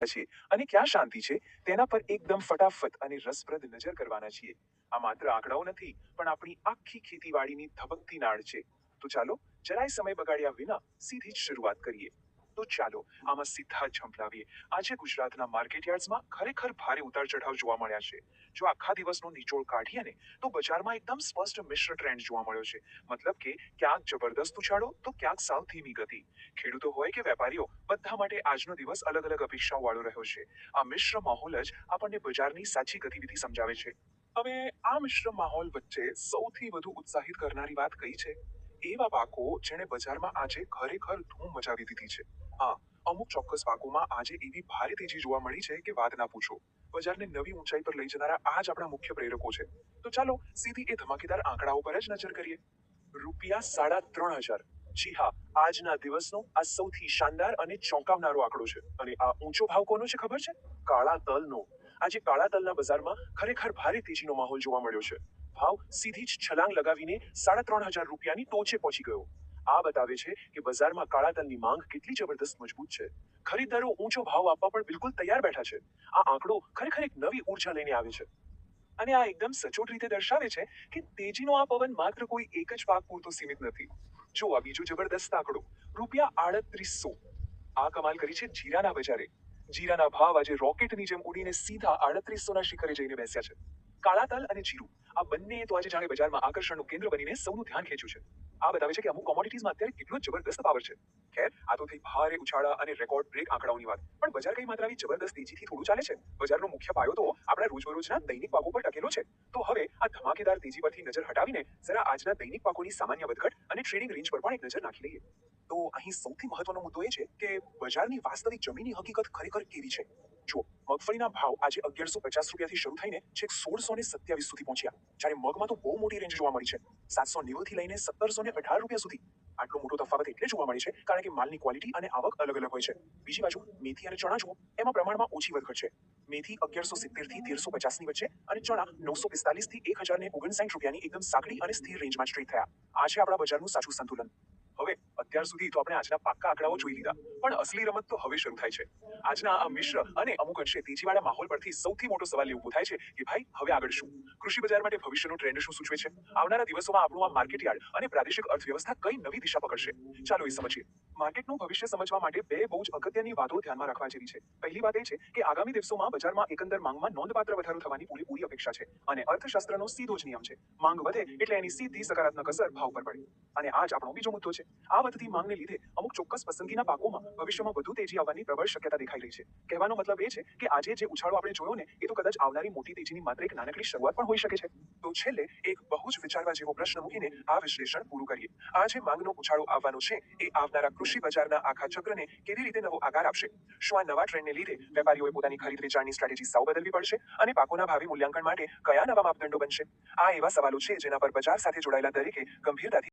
છે અને ક્યાં શાંતિ છે તેના પર એકદમ ફટાફટ અને રસપ્રદ નજર કરવાના છીએ. આ માત્ર આંકડાઓ નથી, પણ આપણી આખી ખેતીવાડીની ધબકતી નાળ છે. તો ચાલો જરાય સમય બગાડ્યા વિના સીધી જ શરૂઆત કરીએ. તો ચાલો આમાં સીધા જ ઝંપલાવીએ. આજે ગુજરાતના માર્કેટયાર્ડ્સમાં ખરેખર ભારે ઉતાર ચઢાવ જોવા મળ્યા છે. જો આખા દિવસનો નિચોડ કાઢીએ ને તો બજારમાં એકદમ સ્પષ્ટ મિશ્ર ટ્રેન્ડ જોવા મળ્યો છે. મતલબ કે ક્યાંક જબરદસ્ત ઉછાળો તો ક્યાંક સાવ ધીમી ગતિ. ખેડૂતો હોય કે વેપારીઓ, બધા માટે આજનો દિવસ અલગ અલગ અપેક્ષાઓ વાળો રહ્યો છે. આ મિશ્ર માહોલ જ આપણને બજારની સાચી ગતિવિધિ સમજાવે છે. હવે આ મિશ્ર માહોલ વચ્ચે સૌથી વધુ ઉત્સાહિત કરનારી વાત કઈ છે? એવા પાકો જેણે બજારમાં આજે ખરેખર ધૂમ મચાવી દીધી છે. હા, અમુક ચોક્કસ પાકોમાં આજે એવી ભારે તેજી જોવા મળી છે કે વાત ના પૂછો. બજારને નવી ઊંચાઈ પર લઈ જનારા આ જ આપણા મુખ્ય પ્રેરકો છે. તો ચાલો સીધી એ ધમાકેદાર આંકડાઓ પર જ નજર કરીએ. ₹3,500. જી હા, આજના દિવસનો આ સૌથી શાનદાર અને ચોંકાવનારો આંકડો છે. અને આ ઊંચો ભાવ કોનો છે ખબર છે? કાળા તલનો. આજે કાળા તલના બજારમાં ખરેખર ભારે તેજીનો માહોલ જોવા મળ્યો છે. ભાવ સીધી જ છલાંગ લગાવીને ₹3,500ની ટોચે પહોંચી ગયો. આ બતાવે છે કે બજારમાં કાળા તલની માંગ કેટલી જબરદસ્ત મજબૂત છે. ખરીદદારો ઊંચો ભાવ આપવા પણ બિલકુલ તૈયાર બેઠા છે. આ આંકડો ખરેખર એક નવી ઉર્જા લઈને આવે છે. અને આ એકદમ સચોટ રીતે દર્શાવે છે કે તેજીનો આ પવન માત્ર કોઈ એક જ પાક પૂરતો સીમિત નથી. જો આ બીજો જબરદસ્ત આંકડો, ₹3800. આ કમાલ કરી છે જીરાના બજારે. જીરાના ભાવ આજે રોકેટની જેમ ઉડીને સીધા 3800ના શિખરે જઈને બેસ્યા છે. કાળા તલ અને જીરું, આ બંને તો આજે જાણે બજારમાં આકર્ષણનું કેન્દ્ર બનીને સૌનું ધ્યાન ખેંચ્યું છે. આ બતાવે છે કે અમુક કોમોડિટીઝમાં અત્યારે કેટલો જબરદસ્ત પાવર છે. ખેર, આ તો થઈ ભારે ઉછાળા અને રેકોર્ડ બ્રેક આંકડાઓની વાત. પણ બજાર કઈ માત્ર આવી જબરદસ્ત તેજીથી થોડું ચાલે છે. બજારનો મુખ્ય પાયો તો આપણા રોજબરોજના દૈનિક પાકો પર ટકેલો છે. તો હવે આ ધમાકેદાર તેજી પરથી નજર હટાવીને જરા આજના દૈનિક પાકોની સામાન્ય વધઘટ અને ટ્રેડિંગ રેન્જ પર પણ એક નજર નાખી લઈએ. તો અહીં સૌથી મહત્વનો મુદ્દો એ છે કે બજારની વાસ્તવિક જમીની હકીકત ખરેખર કેવી છે. જો મગફળીના ભાવ આજે ₹1150 શરૂ થઈને છેક 1627 સુધી પહોંચ્યા. જ્યારે મગમાં તો બહુ મોટી રેન્જ જોવા મળી છે. 790 થી લઈને ₹1718 સુધી. આટલો મોટો તફાવત એટલે જોવા મળે છે કારણ કે માલની ક્વોલિટી અને આવક અલગ અલગ હોય છે. બીજી બાજુ મેથી અને ચણા જુઓ, એમાં પ્રમાણમાં ઓછી વધઘટ છે. મેથી 1170 થી 1350ની વચ્ચે અને ચણા 945 થી ₹1059ની એકદમ સાંકડી અને સ્થિર રેન્જમાં ટ્રેડ થયા. આ છે આપણા બજારનું સાચું સંતુલન. હવે અત્યાર સુધી તો આપણે આજના પાક્કા આંકડાઓ જોઈ લીધા, પણ અસલી રમત તો હવે શરૂ થાય છે. આજના આ મિશ્ર અને અમુક અંશે તેજીવાળા માહોલ પરથી સૌથી મોટો સવાલ એ ઊભો થાય છે કે ભાઈ હવે આગળ શું? કૃષિ બજાર માટે ભવિષ્યનો ટ્રેન્ડ શું સૂચવે છે? આવનારા દિવસોમાં આપણું આ માર્કેટ યાર્ડ અને પ્રાદેશિક અર્થવ્યવસ્થા કઈ નવી દિશા પકડશે? ચાલો એ સમજીએ. માર્કેટનું ભવિષ્ય સમજવા માટે બે બહુ જ અગત્યની વાતો ધ્યાનમાં રાખવા જેવી છે. પહેલી વાત એ છે કે આગામી દિવસોમાં બજારમાં એકંદર માંગમાં નોંધપાત્ર વધારો થવાની પૂરેપૂરી અપેક્ષા છે. અને અર્થશાસ્ત્રનો સીધો જ નિયમ છે. માંગ વધે એટલે એની સીધી સકારાત્મક અસર ભાવ પર પડે. અને આ જ આપણો બીજો મુદ્દો છે. આ વધતી માંગને લીધે અમુક ચોક્કસ પસંદગીના પાકોમાં ભવિષ્યમાં વધુ તેજી આવવાની પ્રબળ શક્યતા દેખાઈ રહી છે. કહેવાનો મતલબ એ છે કે આજે જે ઉછાળો આપણે જોયો ને, એ તો કદાચ આવનારી મોટી તેજીની માત્ર એક નાનકડી શરૂઆત પણ હોઈ શકે છે. તો છેલ્લે એક બહુ જ વિચારવા જેવો પ્રશ્ન મૂકીને આ વિશ્લેષણ પૂરું કરીએ. આ જે માંગનો ઉછાળો આવવાનો છે, એ આવનારા કૃષિ બજારના આખા ચક્રને કેવી રીતે નવો આકાર આપશે? શું આ નવા ટ્રેન્ડને લીધે વેપારીઓએ પોતાની ખરીદ વેચાણની સ્ટ્રેટેજી સાવ બદલવી પડશે? અને પાકોના ભાવિ મૂલ્યાંકન માટે કયા નવા માપદંડો બનશે? આ એવા સવાલો છે જેના પર બજાર સાથે જોડાયેલા દરેકે ગંભીરતાથી